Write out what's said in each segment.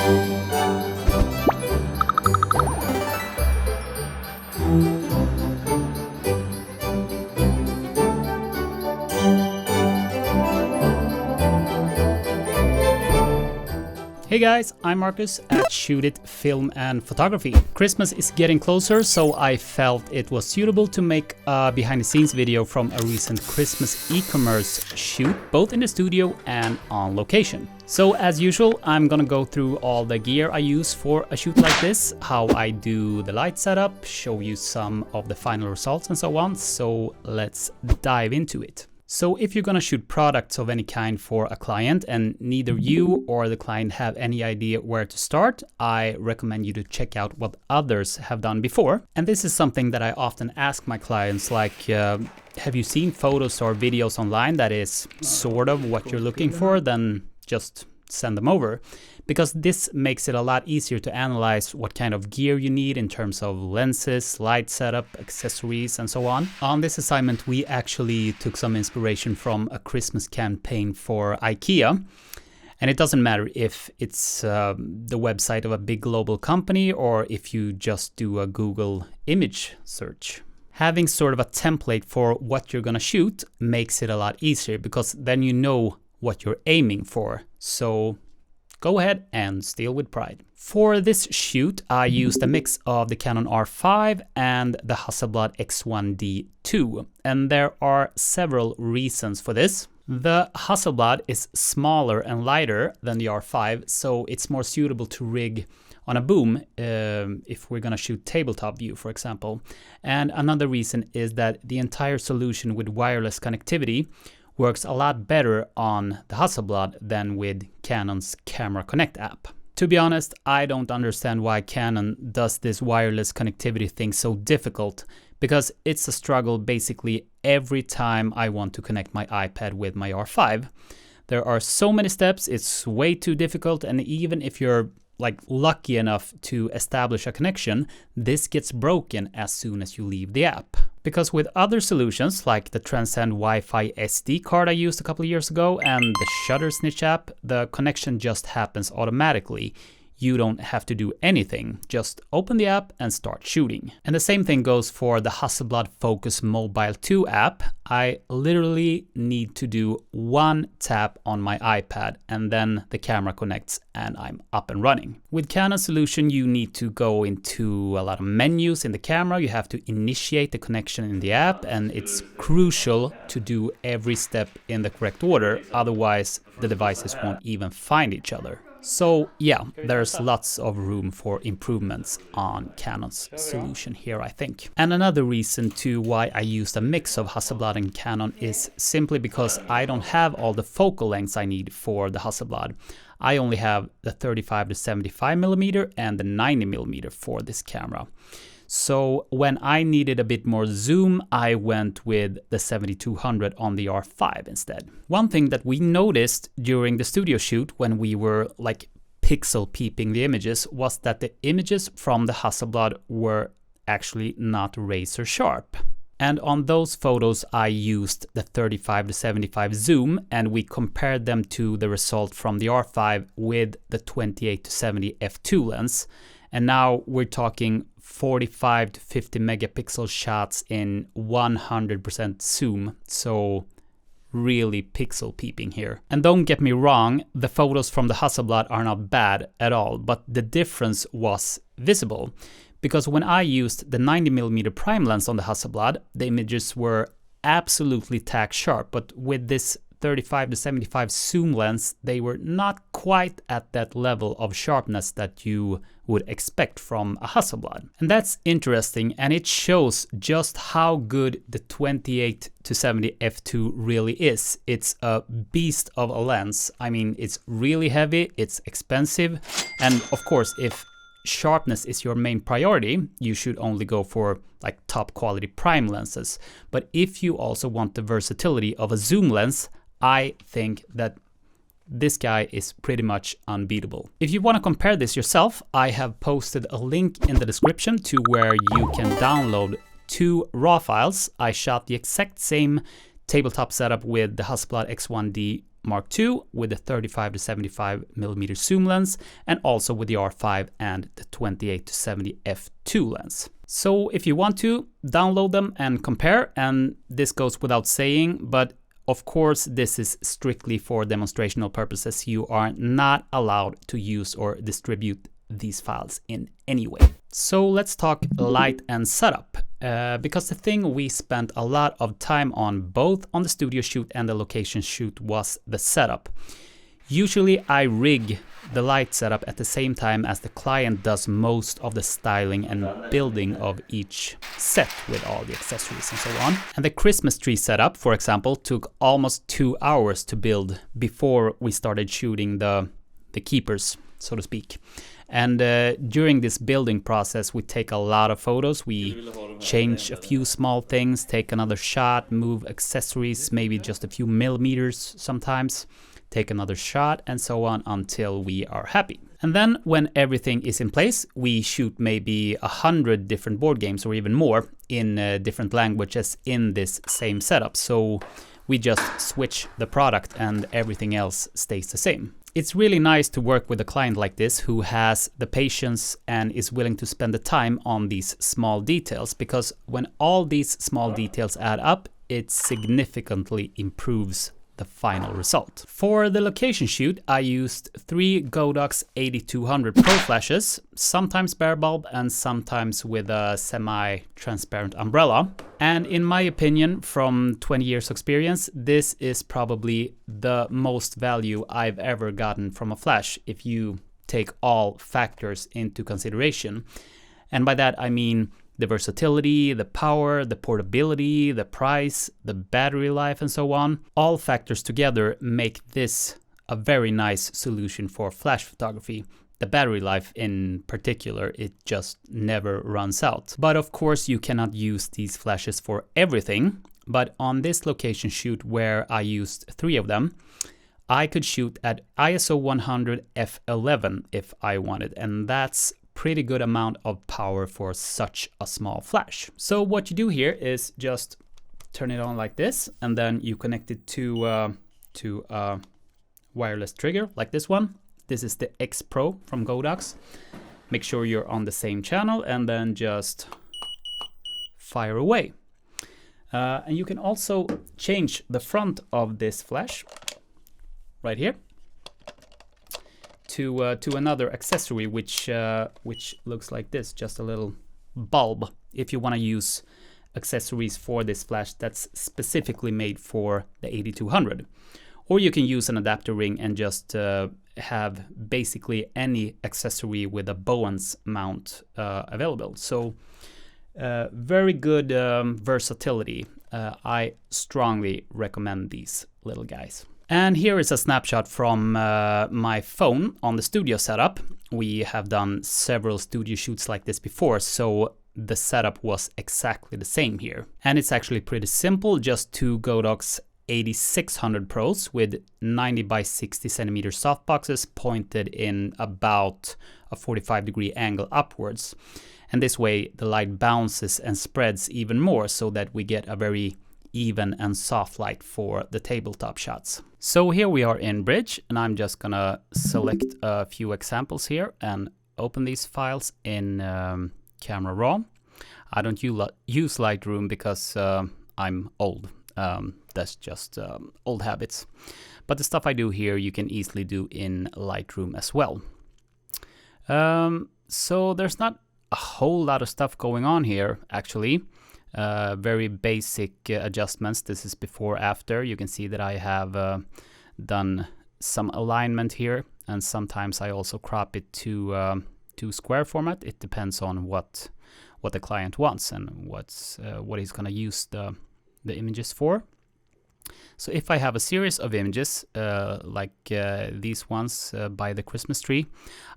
Hey guys, I'm Marcus at Shoot It Film and Photography. Christmas is getting closer, so I felt it was suitable to make a behind the scenes video from a recent Christmas e-commerce shoot, both in the studio and on location. So as usual, I'm gonna go through all the gear I use for a shoot like this, how I do the light setup, show you some of the final results and so on. So let's dive into it. So if you're gonna shoot products of any kind for a client and neither you or the client have any idea where to start, I recommend you to check out what others have done before. And this is something that I often ask my clients, like, have you seen photos or videos online that is sort of what you're looking for? Then just send them over, because this makes it a lot easier to analyze what kind of gear you need in terms of lenses, light setup, accessories, and so on. On this assignment, we actually took some inspiration from a Christmas campaign for IKEA. And it doesn't matter if it's the website of a big global company or if you just do a Google image search. Having sort of a template for what you're gonna shoot makes it a lot easier, because then you know what you're aiming for. So go ahead and steal with pride. For this shoot, I used a mix of the Canon R5 and the Hasselblad X1D II, and there are several reasons for this. The Hasselblad is smaller and lighter than the R5, so it's more suitable to rig on a boom if we're gonna shoot tabletop view, for example. And another reason is that the entire solution with wireless connectivity works a lot better on the Hasselblad than with Canon's Camera Connect app. To be honest, I don't understand why Canon does this wireless connectivity thing so difficult, because it's a struggle basically every time I want to connect my iPad with my R5. There are so many steps, it's way too difficult, and even if you're lucky enough to establish a connection, this gets broken as soon as you leave the app. Because with other solutions like the Transcend Wi-Fi SD card I used a couple of years ago and the Shutter Snitch app, the connection just happens automatically. You don't have to do anything, just open the app and start shooting. And the same thing goes for the Hasselblad Focus Mobile 2 app. I literally need to do one tap on my iPad and then the camera connects and I'm up and running. With Canon solution, you need to go into a lot of menus in the camera. You have to initiate the connection in the app, and it's crucial to do every step in the correct order. Otherwise, the devices won't even find each other. So yeah, there's lots of room for improvements on Canon's solution here, I think. And another reason to why I used a mix of Hasselblad and Canon is simply because I don't have all the focal lengths I need for the Hasselblad. I only have the 35 to 75mm and the 90mm for this camera. So when I needed a bit more zoom, I went with the 7200 on the R5 instead. One thing that we noticed during the studio shoot when we were pixel peeping the images was that the images from the Hasselblad were actually not razor sharp. And on those photos, I used the 35 to 75 zoom, and we compared them to the result from the R5 with the 28 to 70 f2 lens. And now we're talking 45 to 50 megapixel shots in 100% zoom. So really pixel peeping here. And don't get me wrong, the photos from the Hasselblad are not bad at all, but the difference was visible. Because when I used the 90mm prime lens on the Hasselblad, the images were absolutely tack sharp, but with this 35 to 75 zoom lens, they were not quite at that level of sharpness that you would expect from a Hasselblad. And that's interesting, and it shows just how good the 28 to 70 f2 really is. It's a beast of a lens. I mean, it's really heavy, it's expensive, and of course, if sharpness is your main priority, you should only go for top quality prime lenses. But if you also want the versatility of a zoom lens, I think that this guy is pretty much unbeatable. If you want to compare this yourself, I have posted a link in the description to where you can download 2 RAW files. I shot the exact same tabletop setup with the Hasselblad X1D Mark II with the 35 to 75 millimeter zoom lens, and also with the R5 and the 28 to 70 f2 lens. So if you want to, download them and compare, and this goes without saying, but of course this is strictly for demonstrational purposes. You are not allowed to use or distribute these files in any way. So let's talk light and setup, because the thing we spent a lot of time on both on the studio shoot and the location shoot was the setup. Usually I rig the light setup at the same time as the client does most of the styling and building of each set with all the accessories and so on. And the Christmas tree setup, for example, took almost 2 hours to build before we started shooting the keepers, so to speak. And during this building process, we take a lot of photos. We change a few small things, take another shot, move accessories, maybe just a few millimeters sometimes, take another shot, and so on until we are happy. And then when everything is in place, we shoot maybe 100 different board games or even more in different languages in this same setup. So we just switch the product and everything else stays the same. It's really nice to work with a client like this who has the patience and is willing to spend the time on these small details, because when all these small details add up, it significantly improves the final result. For the location shoot, I used 3 Godox 8200 Pro flashes, sometimes bare bulb and sometimes with a semi-transparent umbrella. And in my opinion, from 20 years experience, this is probably the most value I've ever gotten from a flash if you take all factors into consideration. And by that I mean the versatility, the power, the portability, the price, the battery life, and so on. All factors together make this a very nice solution for flash photography. The battery life in particular, it just never runs out. But of course you cannot use these flashes for everything. But on this location shoot where I used 3 of them, I could shoot at ISO 100 f11 if I wanted, and that's pretty good amount of power for such a small flash. So what you do here is just turn it on like this, and then you connect it to a wireless trigger like this one. This is the Xpro from Godox. Make sure you're on the same channel and then just fire away. And you can also change the front of this flash right here to another accessory, which looks like this, just a little bulb, if you want to use accessories for this flash that's specifically made for the 8200. Or you can use an adapter ring and just have basically any accessory with a Bowens mount available. So very good versatility. I strongly recommend these little guys. And here is a snapshot from my phone on the studio setup. We have done several studio shoots like this before, so the setup was exactly the same here. And it's actually pretty simple, just 2 Godox 8600 Pros with 90 by 60 centimeter softboxes pointed in about a 45-degree angle upwards. And this way the light bounces and spreads even more so that we get a very even and soft light for the tabletop shots. So here we are in Bridge, and I'm just gonna select a few examples here and open these files in Camera Raw. I don't use Lightroom because I'm old. That's just old habits. But the stuff I do here you can easily do in Lightroom as well. So there's not a whole lot of stuff going on here actually. Very basic adjustments. This is before after. You can see that I have done some alignment here, and sometimes I also crop it to square format. It depends on what the client wants and what he's gonna use the images for. So if I have a series of images like these ones by the Christmas tree,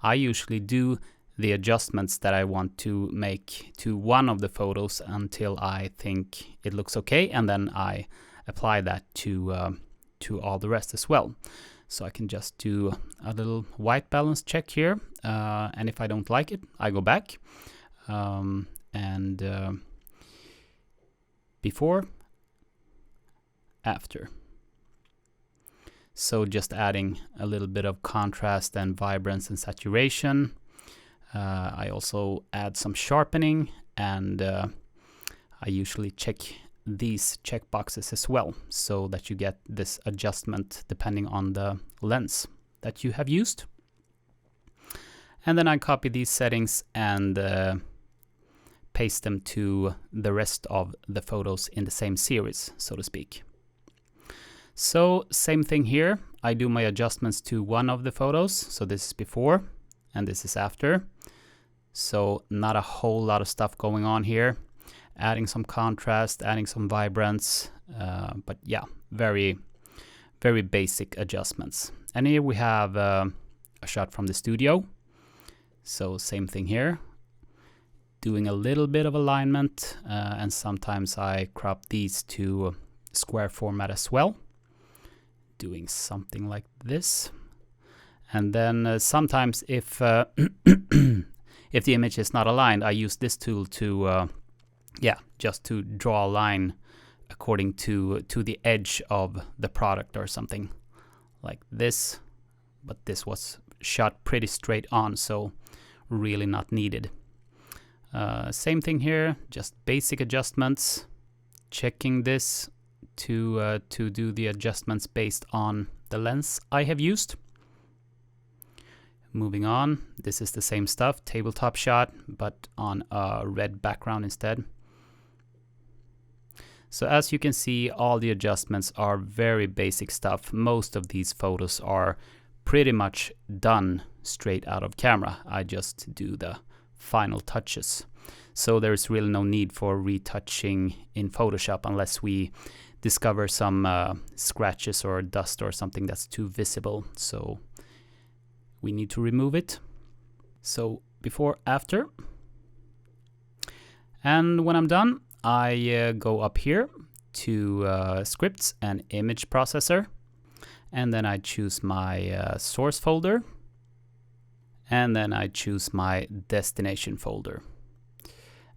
I usually do the adjustments that I want to make to one of the photos until I think it looks okay, and then I apply that to all the rest as well. So I can just do a little white balance check here, and if I don't like it, I go back and before, after. So just adding a little bit of contrast and vibrance and saturation. I also add some sharpening, and I usually check these checkboxes as well, so that you get this adjustment depending on the lens that you have used. And then I copy these settings and paste them to the rest of the photos in the same series, so to speak. So same thing here. I do my adjustments to one of the photos. So this is before and this is after. So not a whole lot of stuff going on here. Adding some contrast, adding some vibrance, but yeah, very, very basic adjustments. And here we have a shot from the studio. So same thing here. Doing a little bit of alignment, and sometimes I crop these to square format as well. Doing something like this. And then sometimes if if the image is not aligned, I use this tool to just to draw a line according to the edge of the product or something like this. But this was shot pretty straight on, so really not needed. Same thing here, just basic adjustments, checking this to do the adjustments based on the lens I have used. Moving on, this is the same stuff, tabletop shot, but on a red background instead. So as you can see, all the adjustments are very basic stuff. Most of these photos are pretty much done straight out of camera. I just do the final touches. So there's really no need for retouching in Photoshop unless we discover some scratches or dust or something that's too visible. So we need to remove it. So before, after. And when I'm done, I go up here to scripts and image processor. And then I choose my source folder. And then I choose my destination folder.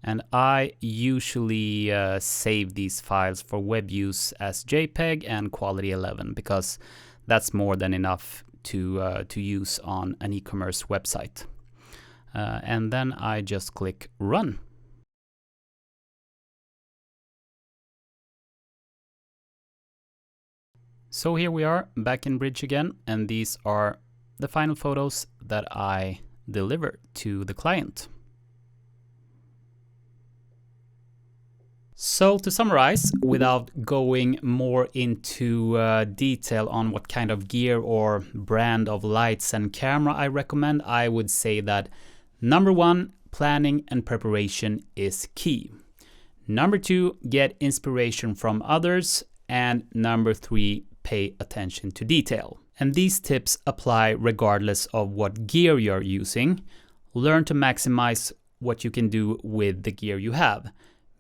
And I usually save these files for web use as JPEG and quality 11 because that's more than enough to use on an e-commerce website. And then I just click run. So here we are back in Bridge again, and these are the final photos that I deliver to the client. So to summarize, without going more into detail on what kind of gear or brand of lights and camera I recommend, I would say that number 1, planning and preparation is key. Number 2, get inspiration from others. And number 3, pay attention to detail. And these tips apply regardless of what gear you're using. Learn to maximize what you can do with the gear you have.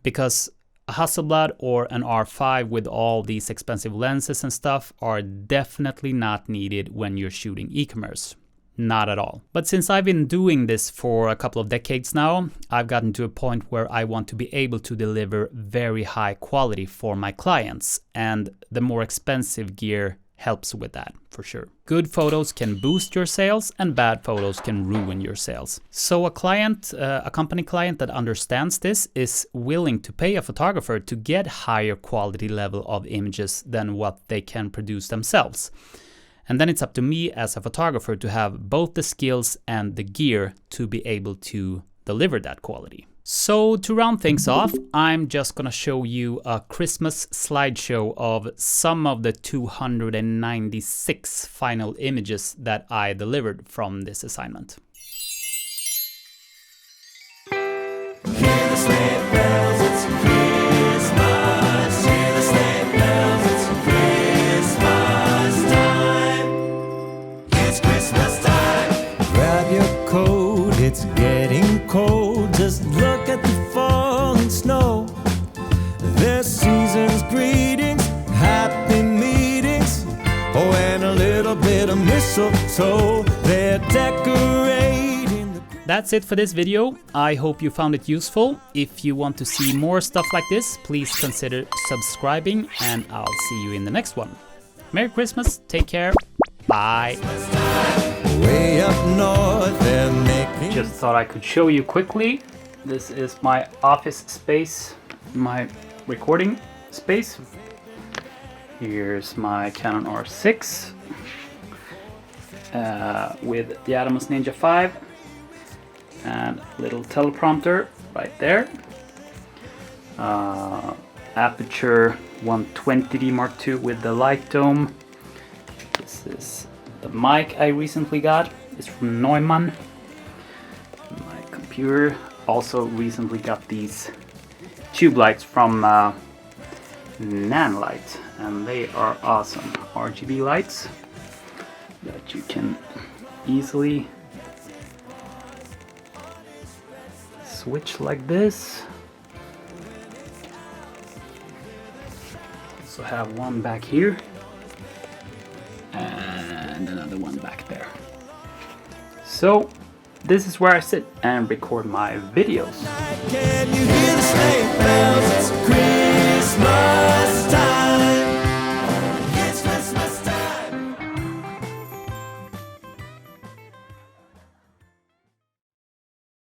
Because a Hasselblad or an R5 with all these expensive lenses and stuff are definitely not needed when you're shooting e-commerce. Not at all. But since I've been doing this for a couple of decades now, I've gotten to a point where I want to be able to deliver very high quality for my clients, and the more expensive gear helps with that, for sure. Good photos can boost your sales and bad photos can ruin your sales. So a client, a company client that understands this is willing to pay a photographer to get higher quality level of images than what they can produce themselves. And then it's up to me as a photographer to have both the skills and the gear to be able to deliver that quality. So to round things off, I'm just gonna show you a Christmas slideshow of some of the 296 final images that I delivered from this assignment. Hear the sleigh bells, it's Christmas. Hear the sleigh bells, it's Christmas time. It's Christmas time. Grab your coat, it's getting cold. Just look at the falling snow. There's season's greetings, happy meetings, oh, and a little bit of mistletoe. They're decorating. That's it for this video. I hope you found it useful. If you want to see more stuff like this, please consider subscribing, and I'll see you in the next one. Merry Christmas, take care, bye. Way up north, they're making... Just thought I could show you quickly. This is my office space, my recording space. Here's my Canon R6 with the Atomos Ninja 5 and little teleprompter right there. Aperture 120D Mark II with the light dome. This is the mic I recently got. It's from Neumann. My computer also recently got these tube lights from Nanlite, and they are awesome RGB lights that you can easily switch like this. Also have one back here and another one back there. So this is where I sit and record my videos. Can you hear the sleigh bells?